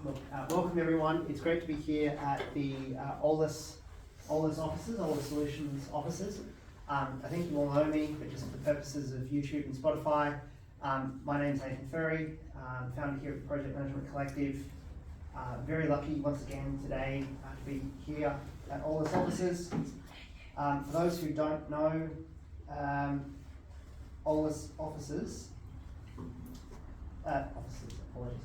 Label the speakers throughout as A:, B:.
A: Welcome everyone. It's great to be here at the Olus offices, Olus Solutions offices. I think you all know me, but just for the purposes of YouTube and Spotify, my name is Nathan Ferry, founder here at the Project Management Collective. Very lucky once again today to be here at Olus offices. For those who don't know, Olus offices,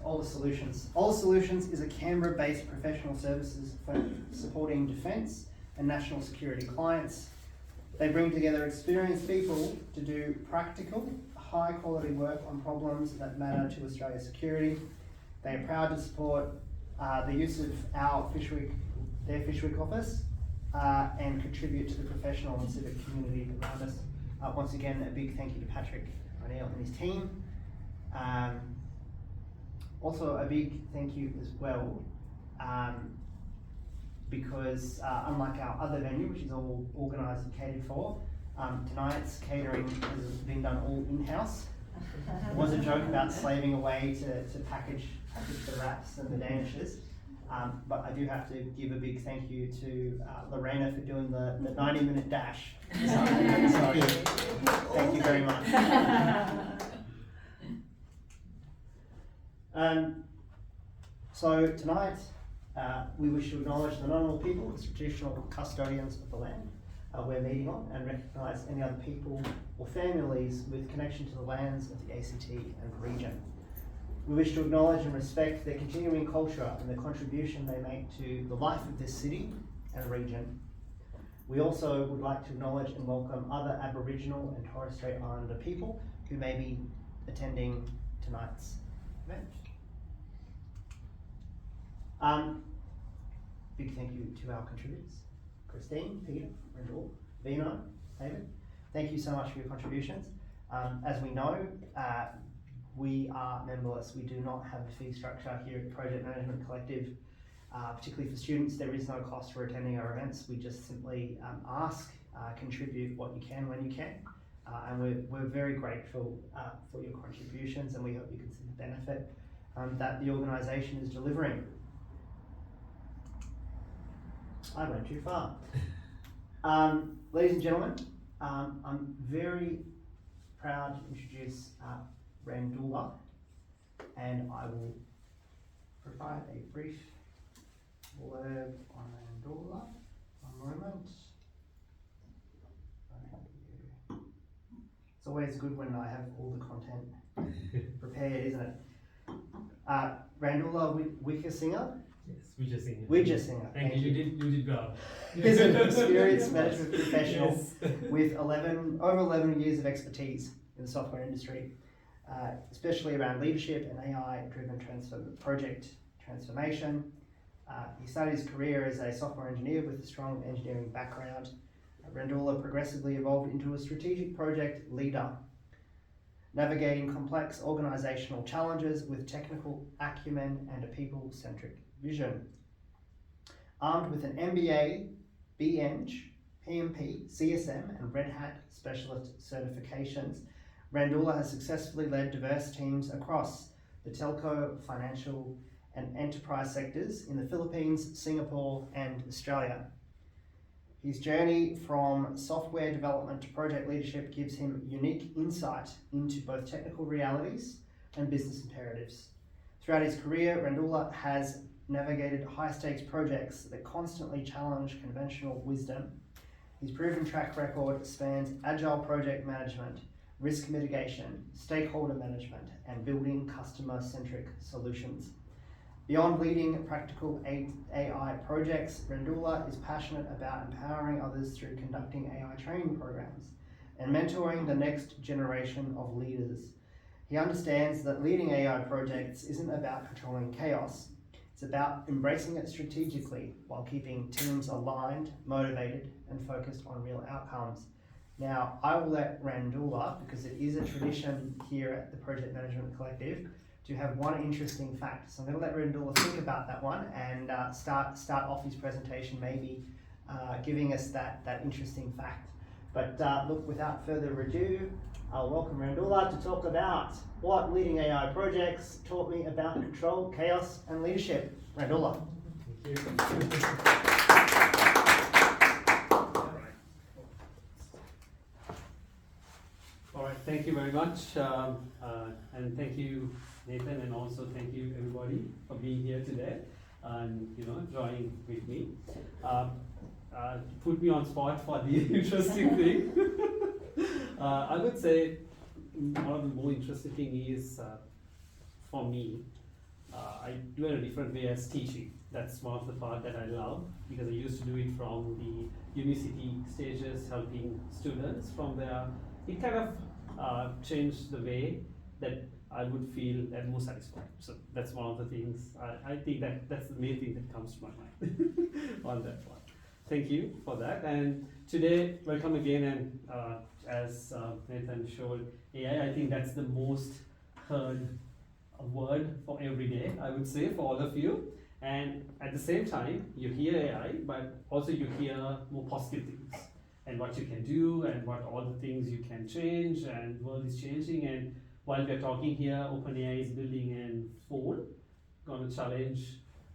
A: Olus Solutions. Olus Solutions is a Canberra-based professional services firm supporting defence and national security clients. They bring together experienced people to do practical, high-quality work on problems that matter to Australia's security. They are proud to support the use of their Fish Week office and contribute to the professional and civic community around us. Once again, a big thank you to Patrick O'Neill and his team. Also a big thank you as well, because unlike our other venue, which is all organised and catered for, tonight's catering has been done all in-house. There was a joke about slaving away to package the wraps and the danishes, but I do have to give a big thank you to Lorena for doing the 90-minute dash. So thank you very much. So tonight, we wish to acknowledge the Ngunnawal people as traditional custodians of the land we're meeting on, and recognise any other people or families with connection to the lands of the ACT and region. We wish to acknowledge and respect their continuing culture and the contribution they make to the life of this city and region. We also would like to acknowledge and welcome other Aboriginal and Torres Strait Islander people who may be attending tonight's event. Big thank you to our contributors, Christine, Peter, Randula, Vino, David. Thank you so much for your contributions. As we know, we are memberless. We do not have a fee structure here at the Project Management Collective. Particularly for students, there is no cost for attending our events. We just simply ask, contribute what you can when you can. And we're very grateful for your contributions, and we hope you can see the benefit that the organisation is delivering. I went too far. Ladies and gentlemen, I'm very proud to introduce Randula, and I will provide a brief blurb on Randula. One moment. It's always good when I have all the content prepared, isn't it? Randula Wijesinghe.
B: Yes,
A: Wijesinghe.
B: Thank you. You did well.
A: He's an experienced management professional with over 11 years of expertise in the software industry, especially around leadership and AI-driven project transformation. He started his career as a software engineer with a strong engineering background. Randula progressively evolved into a strategic project leader, navigating complex organisational challenges with technical acumen and a people-centric vision. Armed with an MBA, BEng, PMP, CSM and Red Hat specialist certifications, Randula has successfully led diverse teams across the telco, financial and enterprise sectors in the Philippines, Singapore and Australia. His journey from software development to project leadership gives him unique insight into both technical realities and business imperatives. Throughout his career, Randula has navigated high-stakes projects that constantly challenge conventional wisdom. His proven track record spans agile project management, risk mitigation, stakeholder management, and building customer-centric solutions. Beyond leading practical AI projects, Randula is passionate about empowering others through conducting AI training programs and mentoring the next generation of leaders. He understands that leading AI projects isn't about controlling chaos. It's about embracing it strategically while keeping teams aligned, motivated, and focused on real outcomes. Now, I will let Randula, because it is a tradition here at the Project Management Collective, to have one interesting fact. So I'm going to let Randula think about that one and start off his presentation, maybe giving us that interesting fact. But look, without further ado, I'll welcome Randula to talk about what leading AI projects taught me about control, chaos, and leadership. Randula.
B: Thank you. All right, thank you very much, and thank you, Nathan, and also thank you everybody for being here today and joining with me. Put me on spot for the interesting thing. I would say one of the more interesting thing is for me. I do it a different way as teaching. That's one of the part that I love because I used to do it from the university stages, helping students from there. It kind of changed the way that I would feel and more satisfied. So that's one of the things. I think that's the main thing that comes to my mind on that one. Thank you for that. And today, welcome again. And as Nathan showed, AI, I think that's the most heard word for every day, I would say, for all of you. And at the same time, you hear AI, but also you hear more positive things and what you can do and what all the things you can change and the world is changing. And while we're talking here, OpenAI is building a phone, going to challenge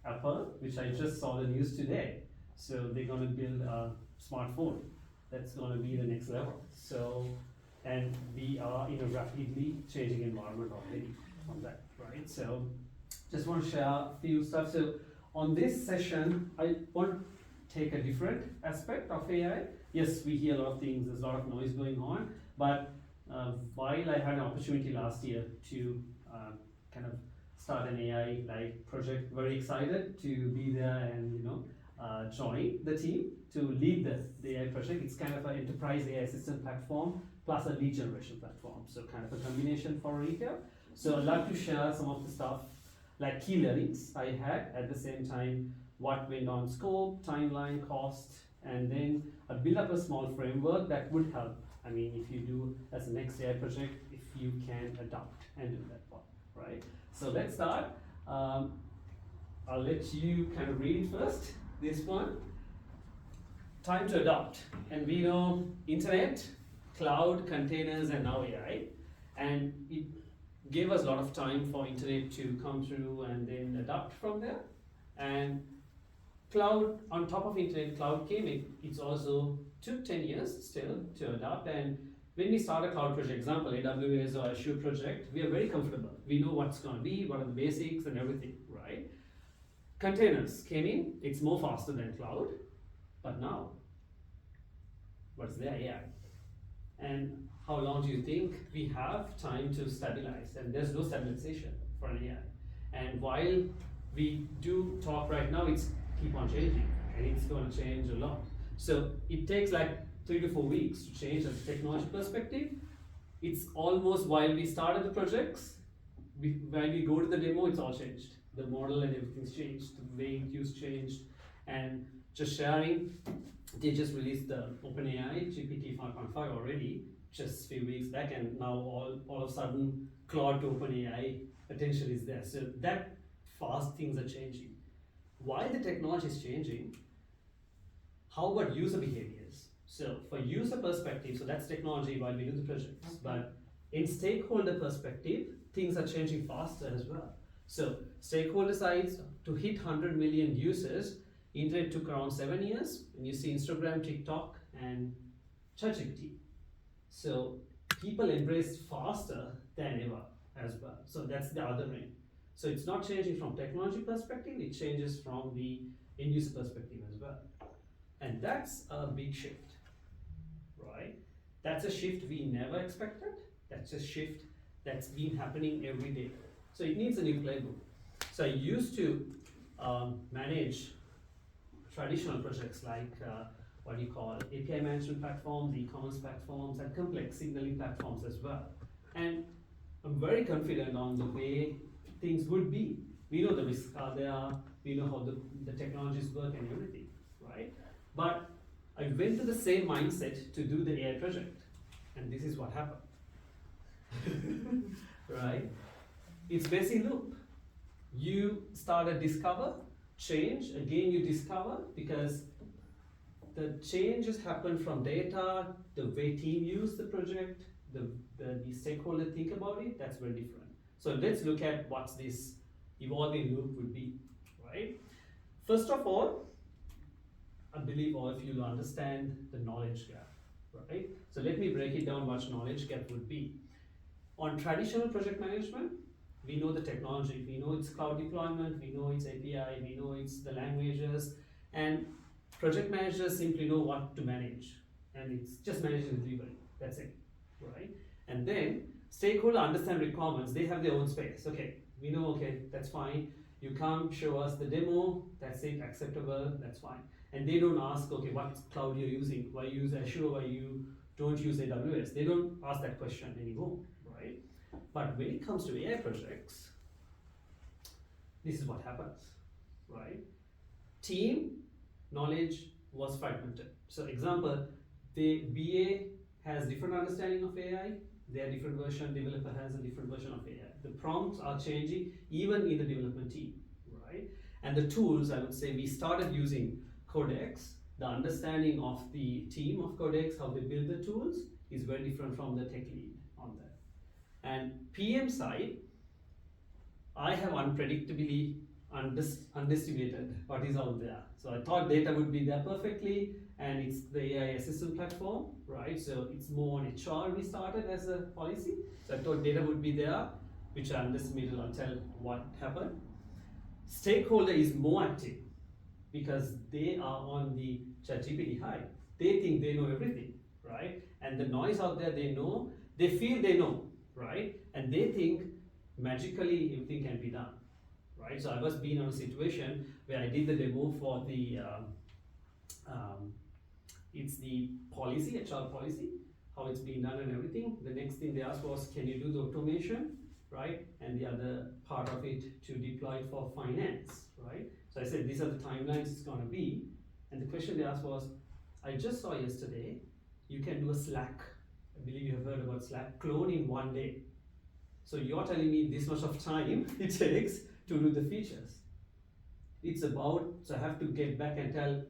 B: Apple, which I just saw the news today. So they're going to build a smartphone that's going to be the next level. So, and we are in a rapidly changing environment already on that, right? So just want to share a few stuff. So on this session, I want to take a different aspect of AI. Yes, we hear a lot of things, there's a lot of noise going on, but while I had an opportunity last year to kind of start an AI project, very excited to be there and join the team to lead the AI project. It's kind of an enterprise AI assistant platform plus a lead generation platform, so kind of a combination for retail. So I'd like to share some of the stuff like key learnings I had, at the same time what went on scope, timeline, cost, and then I'll build up a small framework that would help. I mean, if you do as a next AI project, if you can adopt and do that one, right? So let's start. I'll let you kind of read it first. This one, time to adopt. And we know internet, cloud, containers, and now AI. And it gave us a lot of time for internet to come through and then adapt from there. And cloud, on top of internet, cloud came. It's also took 10 years still to adapt. And when we start a cloud project, example, AWS or Azure project, we are very comfortable. We know what's going to be, what are the basics and everything, right? Containers came in, it's more faster than cloud, but now, what's their AI? And how long do you think we have time to stabilize? And there's no stabilization for an AI. And while we do talk right now, it's keep on changing, and it's going to change a lot. So it takes like 3 to 4 weeks to change as a technology perspective. It's almost while we started the projects, while we go to the demo, it's all changed. The model and everything's changed, the way it used changed, and just sharing, they just released the OpenAI GPT 5.5 already, just a few weeks back, and now all of a sudden, Claude to OpenAI potential is there. So that fast things are changing. While the technology is changing, how about user behaviors? So for user perspective, so that's technology while we do the projects, but in stakeholder perspective, things are changing faster as well. So stakeholder sides, to hit 100 million users, internet took around 7 years, and you see Instagram, TikTok, and ChatGPT. So people embrace faster than ever as well. So that's the other end. So it's not changing from technology perspective, it changes from the end user perspective as well. And that's a big shift, right? That's a shift we never expected. That's a shift that's been happening every day. So it needs a new playbook. So I used to manage traditional projects like what you call API management platforms, e-commerce platforms, and complex signaling platforms as well. And I'm very confident on the way things would be. We know the risks are there, we know how the technologies work and everything, right? But I went to the same mindset to do the AI project, and this is what happened, right? It's basic loop. You start a discover, change, again you discover, because the changes happen from data, the way team use the project, the stakeholder think about it, that's very different. So let's look at what this evolving loop would be, right? First of all, I believe all of you will understand the knowledge gap, right? So let me break it down what knowledge gap would be. On traditional project management, we know the technology, we know it's cloud deployment, we know it's API, we know it's the languages, and project managers simply know what to manage, and it's just managing the delivery, that's it, right? And then stakeholder understand requirements, they have their own space. Okay, we know, okay, that's fine. You come show us the demo, that's it, acceptable, that's fine. And they don't ask, okay, what cloud you're using, why you use Azure, why you don't use AWS. They don't ask that question anymore, right? But when it comes to AI projects, this is what happens, right? Team knowledge was fragmented. So example, the BA has different understanding of AI, their different version, developer has a different version of AI. The prompts are changing even in the development team, right? And the tools, I would say, we started using Codex. The understanding of the team of Codex, how they build the tools, is very different from the tech lead on that. And PM side, I have unpredictably underestimated what is out there. So I thought data would be there perfectly, and it's the AI assistant platform, right? So it's more on HR we started as a policy. So I thought data would be there, which I underestimated until what happened. Stakeholder is more active because they are on the ChatGPT hype. They think they know everything, right? And the noise out there, they know, they feel they know, right? And they think magically everything can be done, right? So I was being on a situation where I did the demo for the it's the policy, HR policy, how it's being done and everything. The next thing they asked was, can you do the automation, right? And the other part of it to deploy it for finance, right? So I said, these are the timelines it's gonna be. And the question they asked was, I just saw yesterday, you can do a Slack, I believe you have heard about Slack, clone in 1 day. So you're telling me this much of time it takes to do the features. It's about, so I have to get back and tell,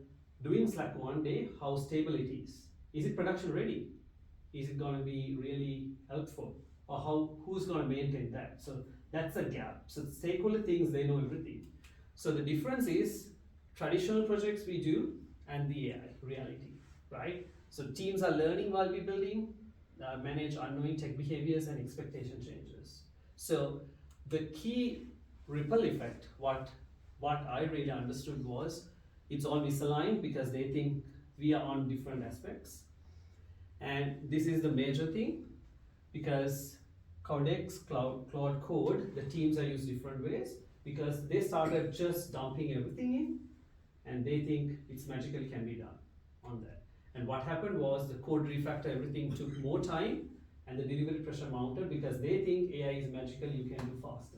B: doing Slack 1 day, how stable it is. Is it production ready? Is it gonna be really helpful? Or who's gonna maintain that? So that's a gap. So stakeholder thinks they know everything. So the difference is traditional projects we do and the AI reality, right? So teams are learning while we're building, manage unknowing tech behaviors and expectation changes. So the key ripple effect, what I really understood was, it's all misaligned because they think we are on different aspects. And this is the major thing, because Codex, Cloud Code, the teams are used different ways because they started just dumping everything in and they think it's magically can be done on that. And what happened was the code refactor, everything took more time and the delivery pressure mounted because they think AI is magical, you can do faster,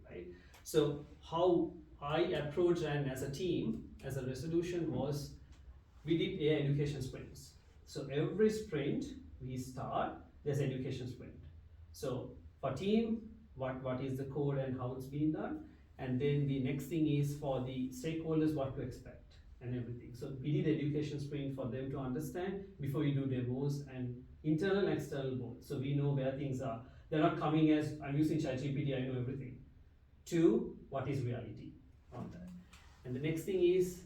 B: right? So how I approached and as a team, as a resolution was, we did AI education sprints. So every sprint we start, there's education sprint. So for team, what is the code and how it's being done, and then the next thing is for the stakeholders what to expect and everything. So we did education sprint for them to understand before we do demos and internal and external both. So we know where things are. They're not coming as, I'm using ChatGPT, I know everything. To what is reality on that. And the next thing is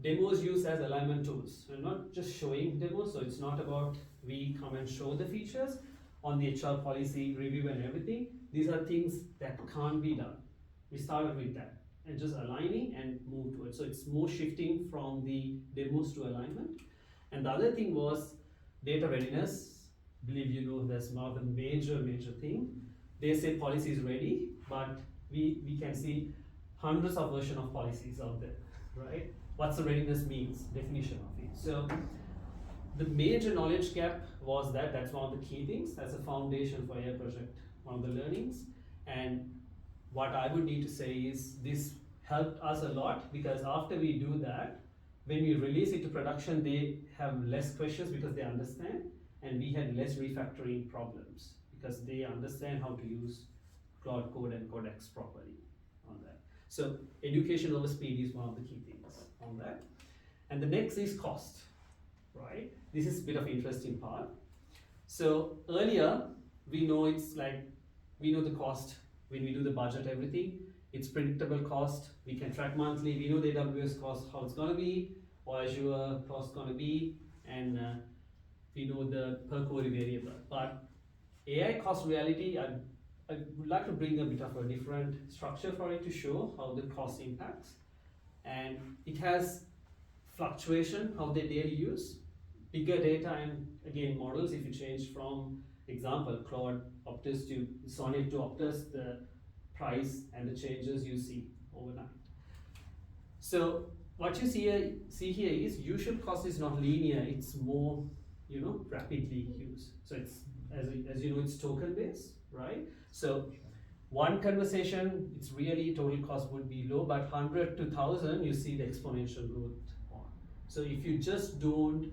B: demos used as alignment tools. We're not just showing demos, so it's not about we come and show the features on the HR policy review and everything. These are things that can't be done. We started with that and just aligning and move to it. So it's more shifting from the demos to alignment. And the other thing was data readiness. Believe you know that's one of the major thing. They say policy is ready, but we can see hundreds of versions of policies out there, right? What's the readiness means, definition of it. So the major knowledge gap was that's one of the key things. That's a foundation for AI project, one of the learnings. And what I would need to say is this helped us a lot because after we do that, when we release it to production, they have less questions because they understand, and we had less refactoring problems because they understand how to use Cloud Code and Codex properly on that. So education over speed is one of the key things on that. And the next is cost, right? This is a bit of interesting part. So earlier, we know it's like, we know the cost when we do the budget, everything. It's predictable cost. We can track monthly. We know the AWS cost, how it's gonna be, or Azure cost gonna be, and we know the per query variable. But AI cost reality, I would like to bring a bit of a different structure for it to show how the cost impacts. And it has fluctuation, how they daily use, bigger data, and again models. If you change from example Claude Optus to Sonnet to Optus, the price and the changes you see overnight. So what you see here is usual cost is not linear, it's more, rapidly used. So it's, as you know, it's token based, right? So one conversation, it's really total cost would be low, but 100 to 1000, you see the exponential growth on. So if you just don't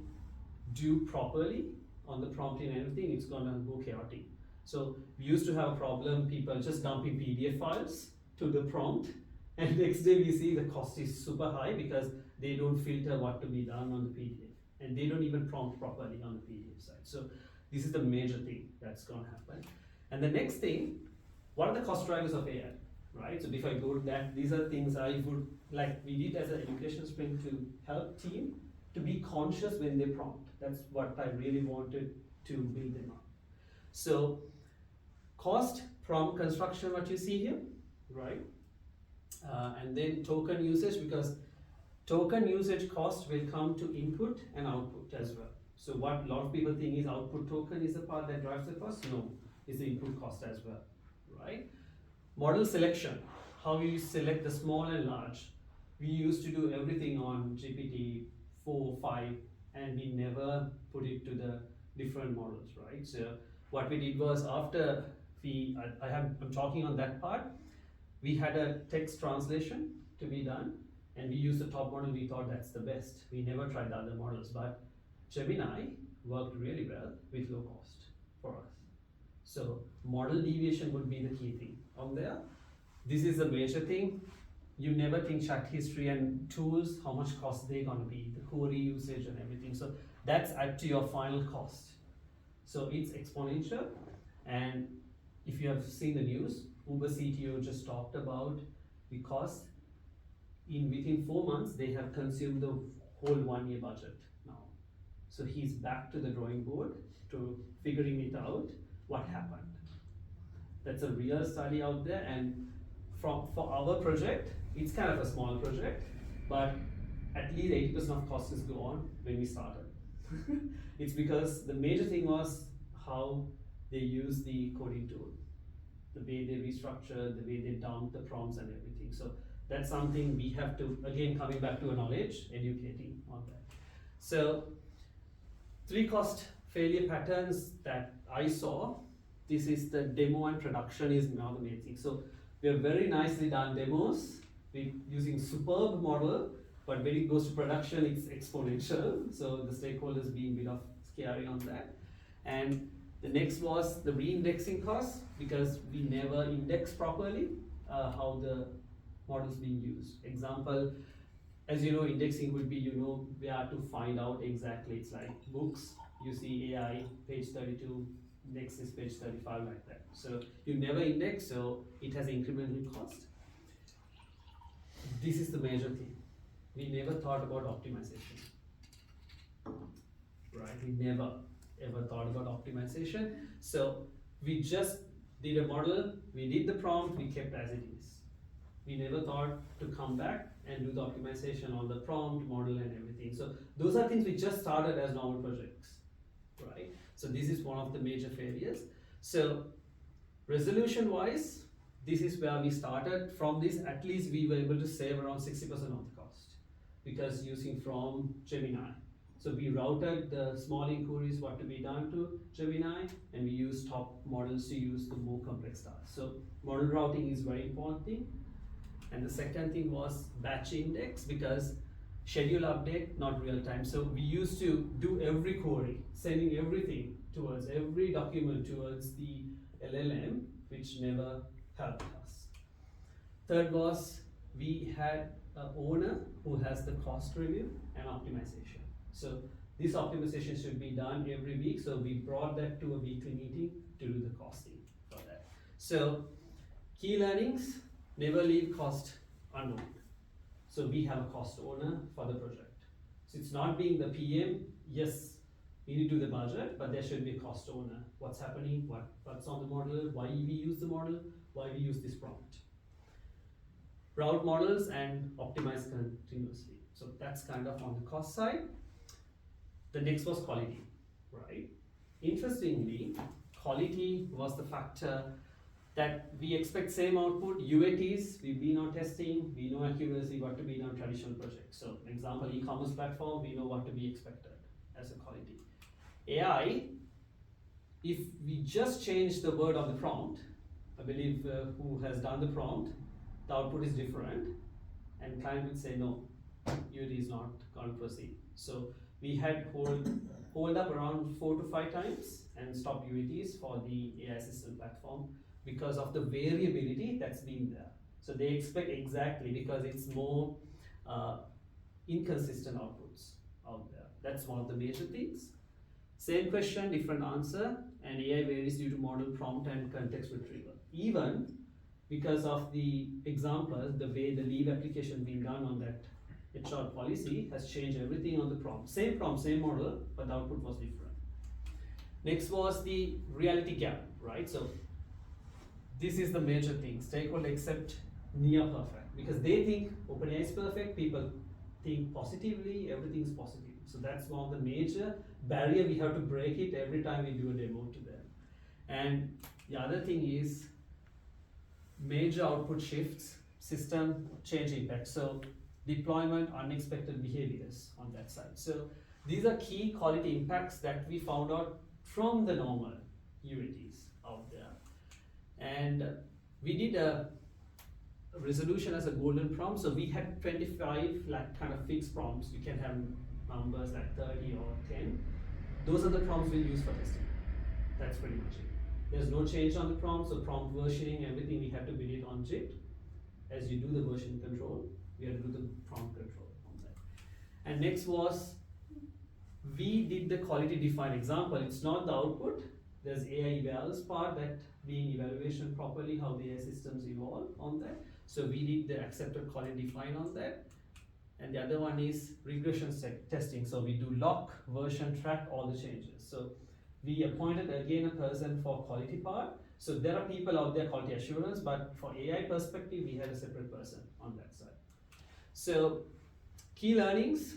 B: do properly on the prompting and everything, it's gonna go chaotic. So we used to have a problem, people just dumping PDF files to the prompt, and next day we see the cost is super high because they don't filter what to be done on the PDF, and they don't even prompt properly on the PDF side. So this is the major thing that's gonna happen. And the next thing, what are the cost drivers of AI, right? So before I go to that, these are things I would like, we did as an education sprint to help team to be conscious when they prompt. That's what I really wanted to build them up. So cost, prompt construction, what you see here, right? And then token usage, because token usage cost will come to input and output as well. So what a lot of people think is output token is the part that drives the cost. No, it's the input cost as well, right? Model selection, how you select the small and large. We used to do everything on GPT 4, 5, and we never put it to the different models, right? So what we did was, after I'm talking on that part, we had a text translation to be done, and we used the top model. We thought that's the best. We never tried the other models, but Gemini worked really well with low cost for us. So model deviation would be the key thing on there. This is a major thing. You never think chat history and tools, how much cost they're gonna be, the query usage and everything. So that's add to your final cost. So it's exponential. And if you have seen the news, Uber CTO just talked about the cost. Within 4 months, they have consumed the whole 1 year budget now. So he's back to the drawing board to figuring it out, what happened. That's a real study out there, and for our project, it's kind of a small project, but at least 80% of cost is gone when we started. It's because the major thing was how they use the coding tool, the way they restructure, the way they dump the prompts and everything. So that's something we have to, again, coming back to a knowledge, educating on that. So 3 cost failure patterns that I saw. This is the demo, and production is now the main thing. So we have very nicely done demos with using superb model, but when it goes to production, it's exponential. So the stakeholders being a bit of scary on that. And the next was the re-indexing cost, because we never index properly how the model is being used. Example, as you know, indexing would be, where to find out exactly. It's like books, you see AI, page 32, next is page 35, like that. So you never index, so it has incremental cost. This is the major thing. We never thought about optimization, right? We never ever thought about optimization. So we just did a model, we did the prompt, we kept as it is. We never thought to come back and do the optimization on the prompt, model, and everything. So those are things we just started as normal projects, right? So this is one of the major failures. So resolution wise, this is where we started. From this, at least we were able to save around 60% of the cost, because using from Gemini. So we routed the small inquiries, what to be done to Gemini, and we use top models to use the more complex stuff. So model routing is very important thing. And the second thing was batch index, because schedule update, not real time. So we used to do every query, sending everything towards every document towards the LLM, which never helped us. Third was, we had an owner who has the cost review and optimization. So This optimization should be done every week, so we brought that to a weekly meeting to do the costing for that. So key learnings, never leave cost unknown. So we have a cost owner for the project. So it's not being the PM, yes, we need to do the budget, but there should be a cost owner. What's happening, what's on the model, why we use the model, why we use this prompt. Route models and optimize continuously. So that's kind of on the cost side. The next was quality, right? Interestingly, quality was the factor that we expect same output. UATs, we've been on testing, we know accuracy, what to be on traditional projects. So example, e-commerce platform, we know what to be expected as a quality. AI, if we just change the word on the prompt, I believe who has done the prompt, the output is different, and client would say no, UAT is not going to proceed. So we had hold up around 4 to 5 times and stop UATs for the AI system platform because of the variability that's been there. So they expect exactly because it's more inconsistent outputs out there. That's one of the major things. Same question, different answer, and AI varies due to model prompt and context retrieval. Even because of the example, the way the leave application being done on that HR policy has changed everything on the prompt, same model, but the output was different. Next was the reality gap, right? So this is the major thing. Stakeholder accept near perfect because they think OpenAI is perfect. People think positively, everything is positive. So that's one of the major barrier. We have to break it every time we do a demo to them. And the other thing is major output shifts, system change impact. So deployment, unexpected behaviors on that side. So these are key quality impacts that we found out from the normal UATs out there. And we did a resolution as a golden prompt. So we had 25 like kind of fixed prompts. You can have numbers like 30 or 10. Those are the prompts we'll use for testing. That's pretty much it. There's no change on the prompt, so prompt versioning, everything we have to build it on JIT. As you do the version control, we have to do the prompt control on that. And next was, we did the quality defined example. It's not the output. There's AI evals part that being evaluation properly, how the AI systems evolve on that. So we did the accepted quality define on that. And the other one is regression testing. So we do lock, version, track all the changes. So we appointed again a person for quality part. So there are people out there quality assurance, but for AI perspective, we had a separate person on that side. So key learnings,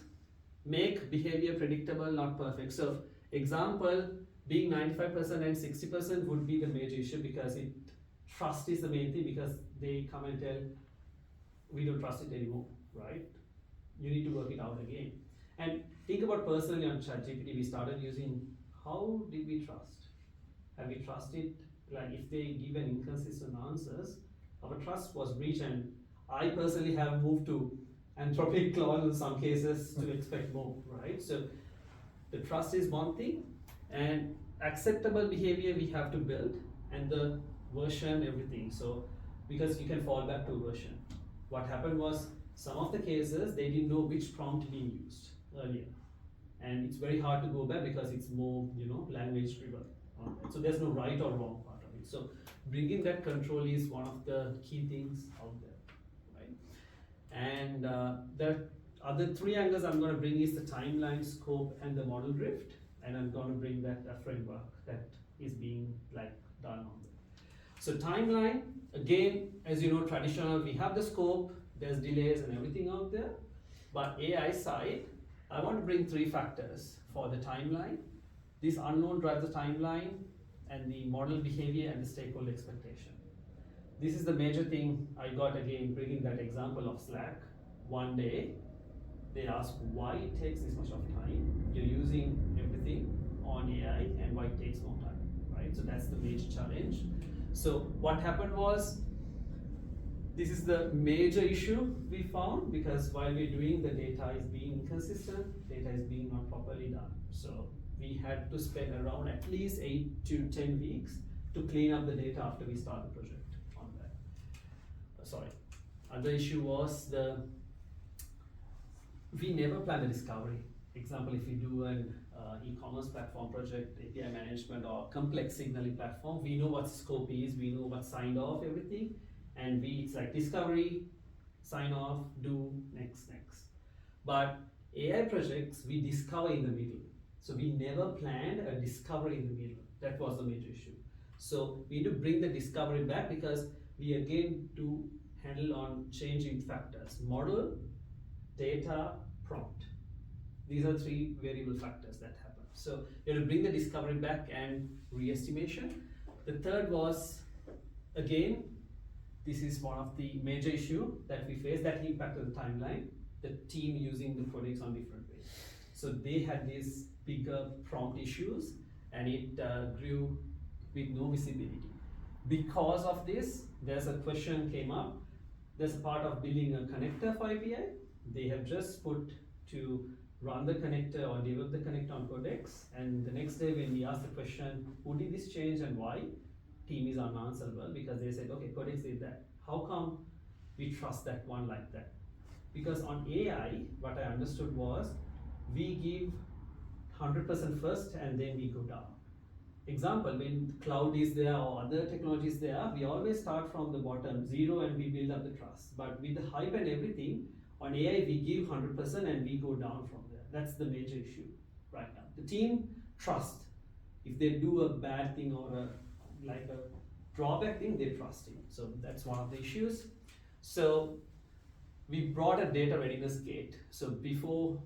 B: make behavior predictable, not perfect. So example, being 95% and 60% would be the major issue because trust is the main thing because they come and tell, we don't trust it anymore, right? You need to work it out again. And think about personally on ChatGPT, we started using, how did we trust? Have we trusted, like if they give an inconsistent answers, our trust was breached, and I personally have moved to Anthropic Claude in some cases to expect more, right? So the trust is one thing, and acceptable behavior we have to build, and the version, everything. So because you can fall back to version. What happened was, some of the cases, they didn't know which prompt being used earlier. And it's very hard to go back because it's more, language driven. So there's no right or wrong part of it. So bringing that control is one of the key things out there, right? And the other 3 angles I'm going to bring is the timeline, scope, and the model drift. And I'm going to bring that framework that is being done on that. So timeline, again, as you know, traditional, we have the scope, there's delays and everything out there. But AI side, I want to bring 3 factors for the timeline. This unknown drives the timeline, and the model behavior and the stakeholder expectation. This is the major thing I got again, bringing that example of Slack. One day, they ask why it takes this much of time. You're using everything on AI, and why it takes more time, right? So that's the major challenge. So what happened was, this is the major issue we found, because while we're doing, the data is being inconsistent, data is being not properly done. So we had to spend around at least 8 to 10 weeks to clean up the data after we start the project on that. Sorry. Other issue was we never planned the discovery. example, if you do an e-commerce platform project, API management or complex signaling platform, we know what scope is, we know what signed off, everything, and it's like discovery, sign off, do, next. But AI projects, we discover in the middle. So we never planned a discovery in the middle. That was the major issue. So we need to bring the discovery back because we again do handle on changing factors: model, data, prompt. These are three variable factors that happen. So you have to bring the discovery back and re-estimation. The third was, again, this is one of the major issue that we faced that impacted the timeline, the team using the codecs on different ways. So they had these bigger prompt issues and it grew with no visibility. Because of this, there's a question came up. There's a part of building a connector for API. They have just put to run the connector or develop the connector on codecs, and the next day when we asked the question, who did this change and why, team is unanswerable because they said, okay, codecs did that. How come we trust that one like that? Because on AI, what I understood was, we give 100% first and then we go down. Example, when cloud is there or other technologies there, we always start from the bottom, 0, and we build up the trust. But with the hype and everything, on AI we give 100% and we go down from there. That's the major issue right now. The team trust. If they do a bad thing or a drawback thing, they trust it. So that's one of the issues. So we brought a data readiness gate. So before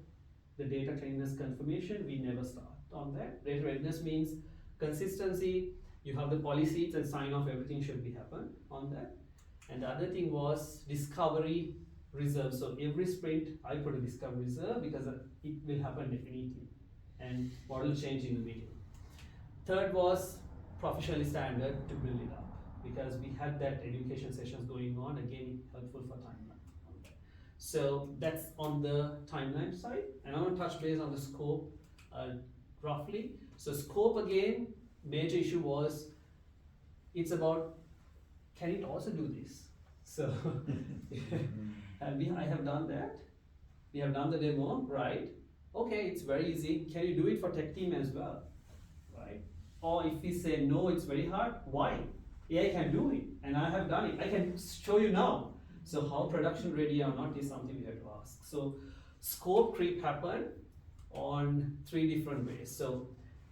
B: the data readiness confirmation, we never start on that. Data readiness means consistency, you have the policies and sign off, everything should be happen on that. And the other thing was discovery reserve. So every sprint, I put a discovery reserve because it will happen definitely. And model change in the middle. Third was professionally standard to build it up because we had that education sessions going on, again, helpful for timeline. So that's on the timeline side. And I want to touch base on the scope roughly. So scope again, major issue was, it's about, can it also do this? So, and I have done that. We have done the demo, right? Okay, it's very easy. Can you do it for tech team as well, right? Or if we say, no, it's very hard, why? AI can do it, and I have done it. I can show you now. So how production ready or not is something we have to ask. So scope creep happened on 3 different ways. So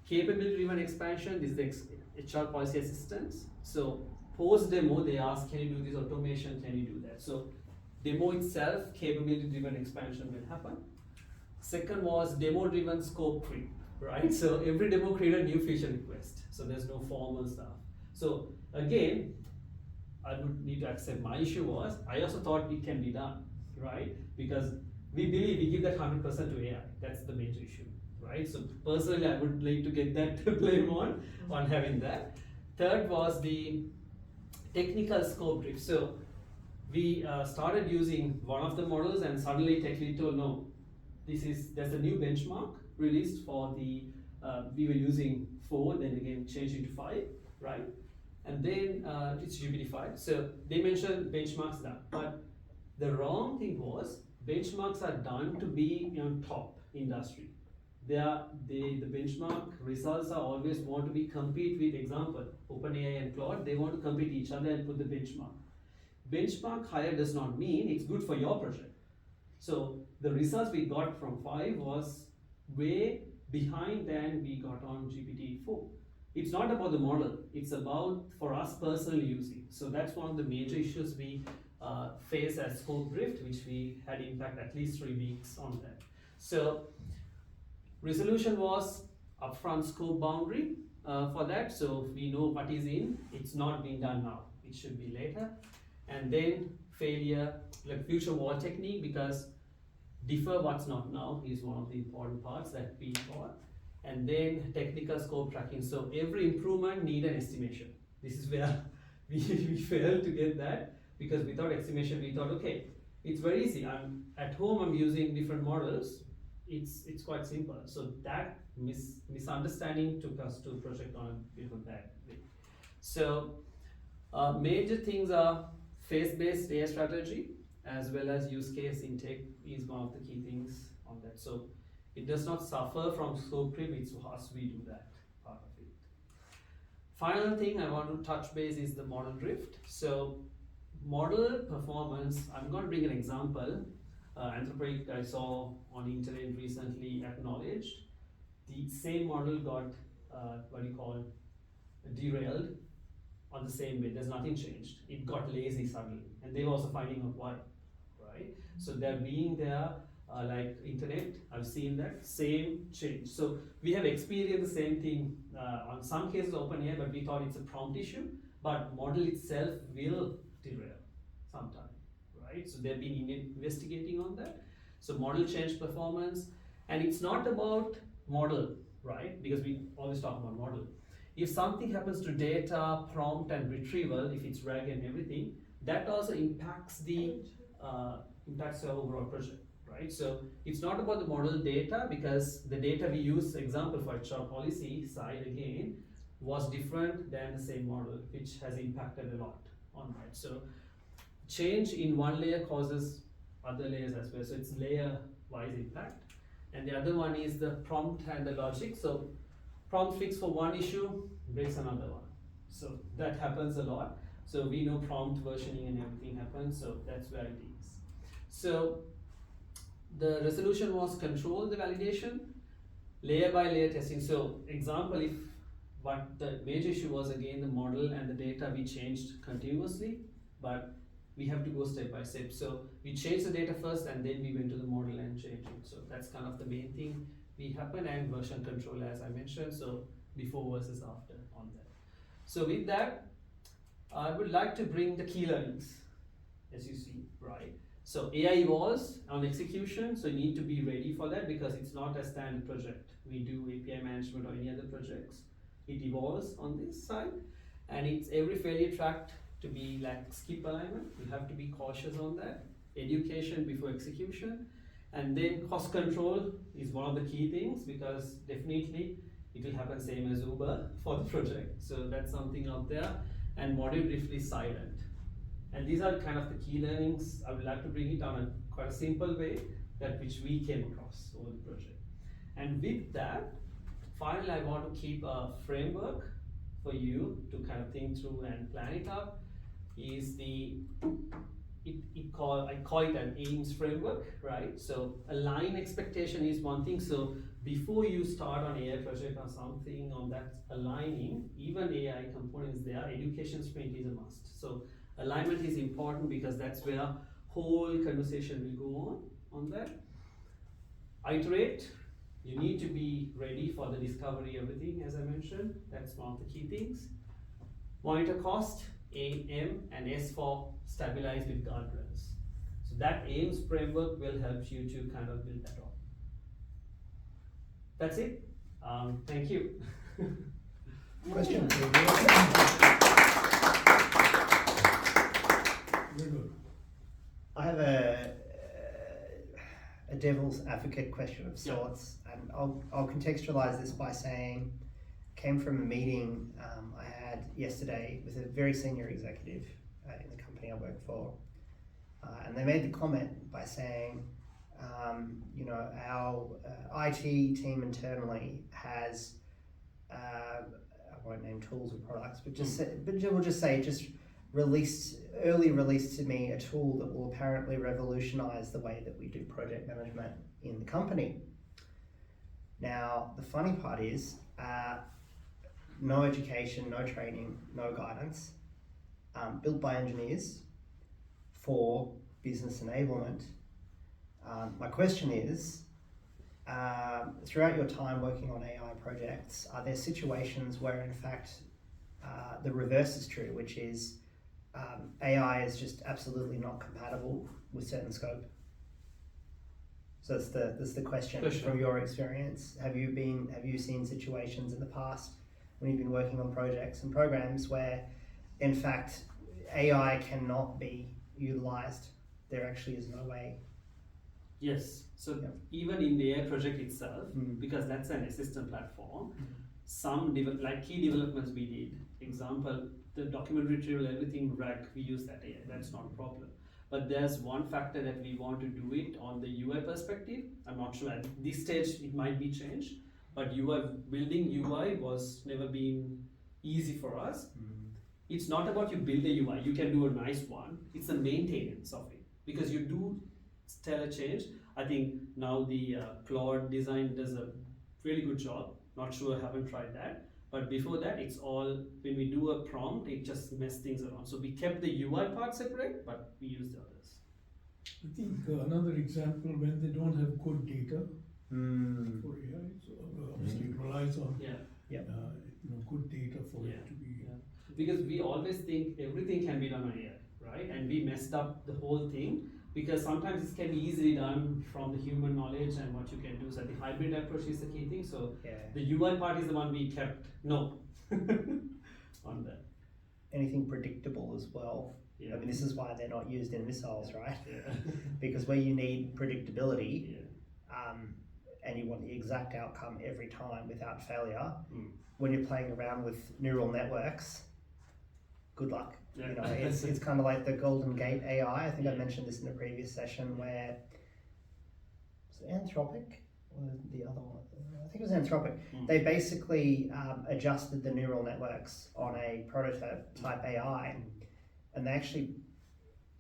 B: capability driven expansion, this is the HR policy assistance. So post demo, they ask, can you do this automation? Can you do that? So demo itself, capability driven expansion will happen. Second was demo driven scope creep, right? So every demo created a new feature request. So there's no formal stuff. So again, I would need to accept my issue was, I also thought it can be done, right? Because we believe we give that 100% to AI. That's the major issue, right? So personally, I would like to get that blame on having that. Third was the technical scope drift. So we started using one of the models and suddenly tech lead told, no, there's a new benchmark released for the, we were using 4, then again changed it to 5, right? And then it's GPT-5. So they mentioned benchmarks done, but the wrong thing was benchmarks are done to be on top industry. The benchmark results are always want to be compete with example OpenAI and Claude. They want to compete each other and put the benchmark. Benchmark higher does not mean it's good for your project. So the results we got from 5 was way behind than we got on GPT-4. It's not about the model, it's about for us personally using. So that's one of the major issues we face as scope drift, which we had impact at least 3 weeks on that. So resolution was upfront scope boundary for that. So we know what is in, it's not being done now, it should be later. And then failure, like future wall technique, because defer what's not now is one of the important parts that we thought. And then technical scope tracking. So every improvement need an estimation. This is where we failed to get that because without estimation, we thought, okay, it's very easy. I'm at home, I'm using different models. It's quite simple. So that misunderstanding took us to project on a bit of a bad way. So major things are phase-based AI strategy as well as use case intake is one of the key things on that. So It does not suffer from scope creep, it's us, we do that part of it. Final thing I want to touch base is the model drift. So model performance, I'm going to bring an example. Anthropic I saw on internet recently acknowledged the same model got derailed on the same way. There's nothing changed. It got lazy suddenly, and they were also finding out why, right? So they're being there, like internet. I've seen that same change. So we have experienced the same thing on some cases OpenAI, but we thought it's a prompt issue. But model itself will derail sometime, right? So they've been investigating on that. So model change performance, and it's not about model, right? Because we always talk about model. If something happens to data, prompt, and retrieval, if it's RAG and everything, that also impacts the overall project, right? So it's not about the model data, because the data we use, example for HR policy side again, was different than the same model, which has impacted a lot on that. So change in one layer causes other layers as well. So it's layer-wise impact. And the other one is the prompt and the logic. So prompt fix for one issue breaks another one. So that happens a lot. So we know prompt versioning and everything happens. So that's where it is. So the resolution was control the validation, layer by layer testing. So example, if what the major issue was, again, the model and the data we changed continuously, but we have to go step by step. So we changed the data first, and then we went to the model and changed it. So that's kind of the main thing we happen, and version control, as I mentioned. So before versus after on that. So with that, I would like to bring the key learnings, as you see, right? So AI evolves on execution, so you need to be ready for that, because it's not a standard project. We do API management or any other projects. It evolves on this side, and it's every failure tracked to be like skip alignment. You have to be cautious on that. Education before execution, and then cost control is one of the key things, because definitely it will happen same as Uber for the project. So that's something out there. And module drift is silent. And these are kind of the key learnings. I would like to bring it down in quite a simple way, that which we came across over the project. And with that, finally, I want to keep a framework for you to kind of think through and plan it up. Is I call it an AIMS framework, right? So align expectation is one thing. So before you start on AI project or something on that aligning, even AI components there, education sprint is a must. So alignment is important, because that's where whole conversation will go on that. Iterate. You need to be ready for the discovery, everything, as I mentioned. That's one of the key things. Monitor cost, A, M, and S for stabilize with guardrails. So that AIMS framework will help you to kind of build that up. That's it. Thank you.
A: Question. I have a devil's advocate question of sorts, and I'll contextualize this by saying, came from a meeting I had yesterday with a very senior executive in the company I work for, and they made the comment by saying, our IT team internally has, I won't name tools or products, but we'll just say early released to me a tool that will apparently revolutionize the way that we do project management in the company. Now, the funny part is, no education, no training, no guidance, built by engineers for business enablement. My question is, throughout your time working on AI projects, are there situations where in fact the reverse is true, which is AI is just absolutely not compatible with certain scope? So that's the question. From your experience. Have you seen situations in the past when you've been working on projects and programs where in fact AI cannot be utilized? There actually is no way.
B: Yes, so even in the AI project itself, because that's an assistant platform, some key developments we did, example, the document retrieval, everything RAG, we use that AI, that's not a problem. but there's one factor that we want to do it on the UI perspective. I'm not sure at this stage it might be changed, but building UI was never been easy for us. It's not about you build a UI, you can do a nice one. It's the maintenance of it, because you do tell a change. I think now the Claude design does a really good job. Not sure, haven't tried that. But before that, it's all, when we do a prompt, it just messes things around. So we kept the UI part separate, but we used the others.
C: I think another example, when they don't have good data for AI, so obviously it relies on good data for it to be.
B: Yeah. Because we always think everything can be done on AI, right? And we messed up the whole thing, because sometimes this can be easily done from the human knowledge and what you can do. So the hybrid approach is the key thing. So the UI part is the one we kept on that.
A: Anything predictable as well.
B: Yeah.
A: I mean, this is why they're not used in missiles, right?
B: Yeah.
A: Because where you need predictability, and you want the exact outcome every time without failure, when you're playing around with neural networks, good luck.
B: Yeah.
A: You know, it's kind of like the Golden Gate AI. I think I mentioned this in a previous session where, was it Anthropic? Or the other one? I think it was Anthropic. They basically adjusted the neural networks on a prototype type AI, and they actually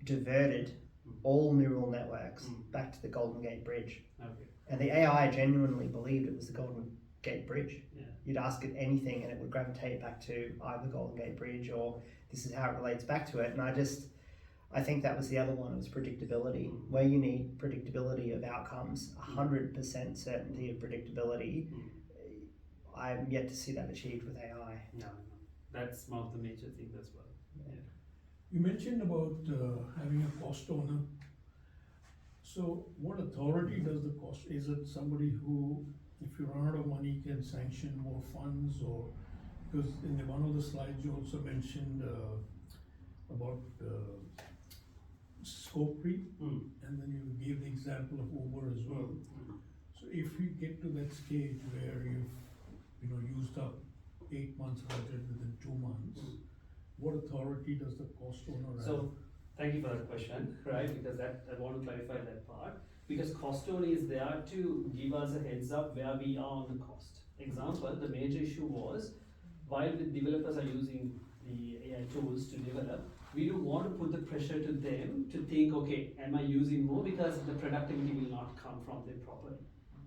A: diverted all neural networks back to the Golden Gate Bridge.
B: Okay.
A: And the AI genuinely believed it was the Golden Gate Bridge.
B: Yeah.
A: You'd ask it anything and it would gravitate back to either the Golden Gate Bridge or this is how it relates back to it. And I think that was the other one, was predictability. Where you need predictability of outcomes, 100% certainty of predictability, I'm yet to see that achieved with AI.
B: No. That's one of the major things as well. Yeah.
C: You mentioned about having a cost owner. So what authority does the cost, is it somebody who, if you run out of money, can sanction more funds, or, because in one of the slides you also mentioned about scope creep, and then you gave the example of Uber as well. So if you get to that stage where you've used up 8 months budget within 2 months, what authority does the cost owner have?
B: So, thank you for that question, right? Because I want to clarify that part. Because cost owner is there to give us a heads up where we are on the cost. Example, the major issue was, while the developers are using the AI tools to develop, we don't want to put the pressure to them to think, okay, am I using more? Because the productivity will not come from them properly.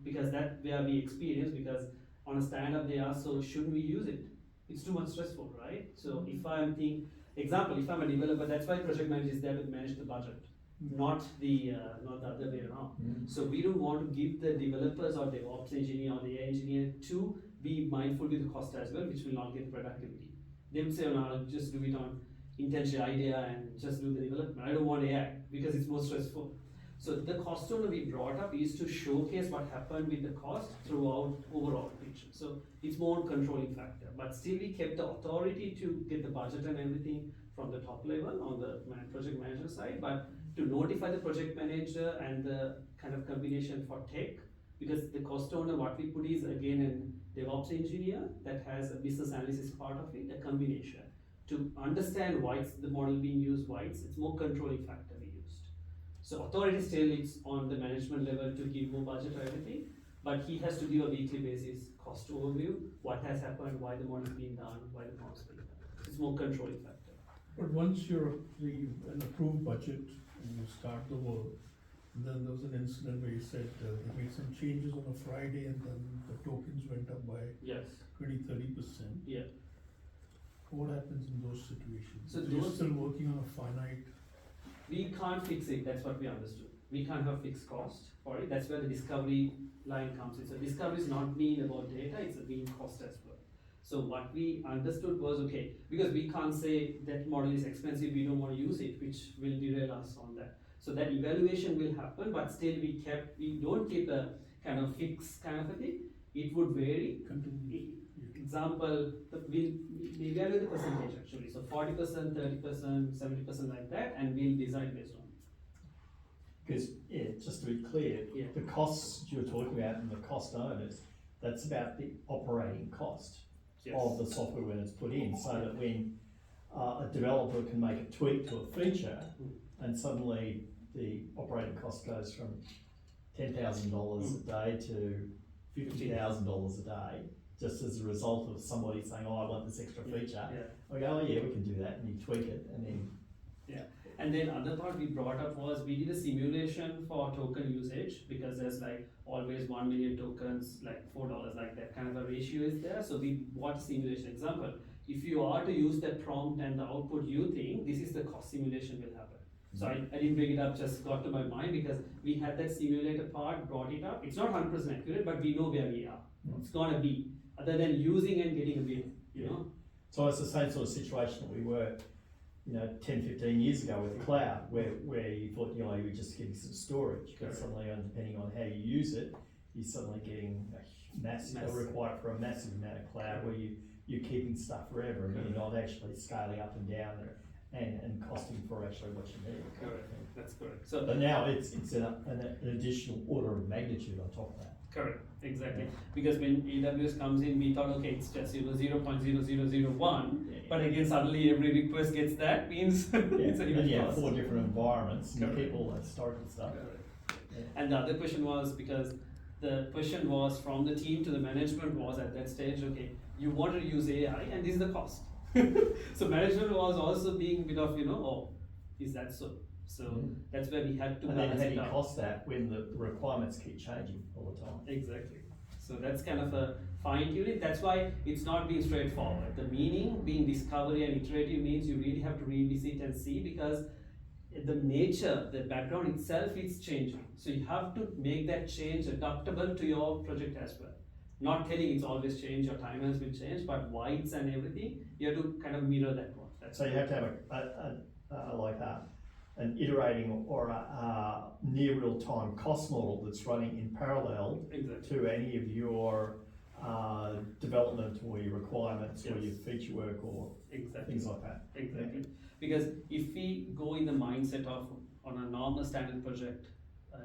B: Because that's where we experience, because on a stand-up they are, so shouldn't we use it? It's too much stressful, right? So if I'm if I'm a developer, that's why project manager is there to manage the budget, not the other way around. So we don't want to give the developers or the ops engineer or the AI engineer to be mindful with the cost as well, which will not get productivity. They would say, oh, no, I'll just do it on intentional idea and just do the development. I don't want AI because it's more stressful. So the cost owner we brought up is to showcase what happened with the cost throughout overall picture. So it's more controlling factor, but still we kept the authority to get the budget and everything from the top level on the project manager side, but to notify the project manager and the kind of combination for tech, because the cost owner, what we put is again a DevOps engineer that has a business analysis part of it, a combination to understand why it's the model being used, why it's more controlling factor we used. So authority still is on the management level to give more budget or everything, but he has to give a weekly basis cost overview, what has happened, why the model is being done, why the model is being done. It's more controlling factor.
C: But once you're an approved budget and you start the work, and then there was an incident where you said they made some changes on a Friday and then the tokens went up by 20-30%.
B: Yeah.
C: What happens in those situations?
B: So
C: you're still working on a finite.
B: We can't fix it, that's what we understood. We can't have fixed cost for it, that's where the discovery line comes in. So discovery is not being about data, it's being cost as well. So what we understood was, okay, because we can't say that model is expensive, we don't want to use it, which will derail us on that. So that evaluation will happen, but still we don't keep a kind of fixed kind of a thing. It would vary. Example, we evaluate the percentage actually. So 40%, 30%, 70% like that, and we'll design based on it.
D: Because, just to be clear, the costs you're talking about and the cost owners, that's about the operating cost of the software when it's put in, so that when a developer can make a tweak to a feature, and suddenly the operating cost goes from $10,000 a day to $50,000 a day, just as a result of somebody saying, oh, I want this extra feature.
B: Yeah.
D: I go, oh yeah, we can do that, and you tweak it, and then
B: And then other part we brought up was we did a simulation for token usage, because there's like always 1 million tokens, like $4, like that kind of a ratio is there. So we bought a simulation example. If you are to use that prompt and the output you think, this is the cost simulation will happen. So I didn't bring it up, just got to my mind because we had that simulator part, brought it up. It's not 100% accurate, but we know where we are. It's gonna be, other than using and getting a bill, you know?
D: So it's the same sort of situation that we were, 10, 15 years ago with cloud, where you thought, you were just getting some storage, but suddenly, depending on how you use it, you're suddenly getting a massive, required for a massive amount of cloud, where you're keeping stuff forever, and you're not actually scaling up and down and costing for actually what you need.
B: Correct, that's correct. So,
D: But now it's an additional order of magnitude on top of that.
B: correct, exactly. Because when AWS comes in, we thought, okay, it's just 0.0001, but again, suddenly every request gets that, means it's a
D: And
B: huge
D: you have
B: cost.
D: 4 different environments, and
B: Correct.
D: people historical stuff.
B: Correct. And the other question was, because the question was from the team to the management was at that stage, okay, you want to use AI and this is the cost. So management was also being a bit of, oh, is that so? So that's where we had to
D: And then
B: balance
D: how
B: it
D: do you
B: out.
D: cost that when the requirements keep changing all the time?
B: Exactly. So that's kind of a fine tuning. That's why it's not being straightforward. The meaning being discovery and iterative means you really have to revisit and see, because the nature, the background itself is changing. So you have to make that change adaptable to your project as well. Not telling it's always changed, your timelines will change, but why's and everything, you have to kind of mirror that one.
D: So you have to have an iterating or a near real-time cost model that's running in parallel
B: Exactly.
D: to any of your development or your requirements or your feature work or
B: Exactly.
D: things like that.
B: Exactly. Because if we go in the mindset of on a normal standard project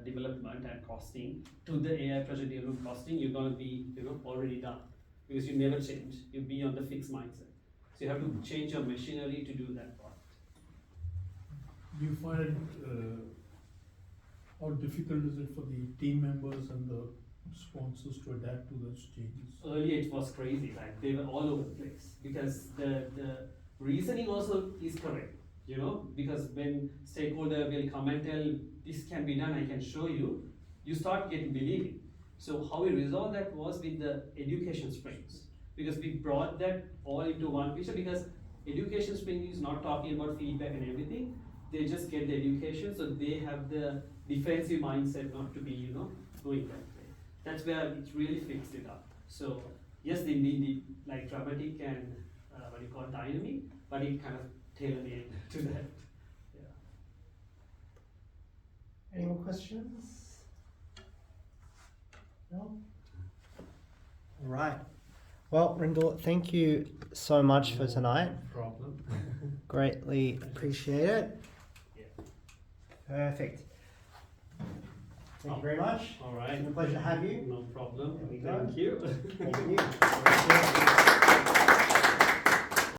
B: development and costing to the AI project development costing, you're gonna be already done, because you never change. You be on the fixed mindset. So you have to change your machinery to do that part.
C: Do you find it, how difficult is it for the team members and the sponsors to adapt to those changes?
B: Earlier it was crazy, like they were all over the place, because the reasoning also is correct, because when stakeholder will come and tell this can be done, I can show you, you start getting believing. So how we resolved that was with the education sprints, because we brought that all into one picture, because education sprint is not talking about feedback and everything, they just get the education, so they have the defensive mindset not to be, going that way. That's where it really fixed it up. So yes, they need the like dramatic and dynamic, but it kind of tailor-made to that. Yeah.
A: Any more questions? No? All right. Well, Randula, thank you so much for tonight.
B: No problem.
A: Greatly appreciate it.
B: Yeah.
A: Perfect. Thank you very much.
B: All right.
A: It's been a pleasure to have you.
B: No problem.
A: There we go.
B: Thank you.
A: Thank you.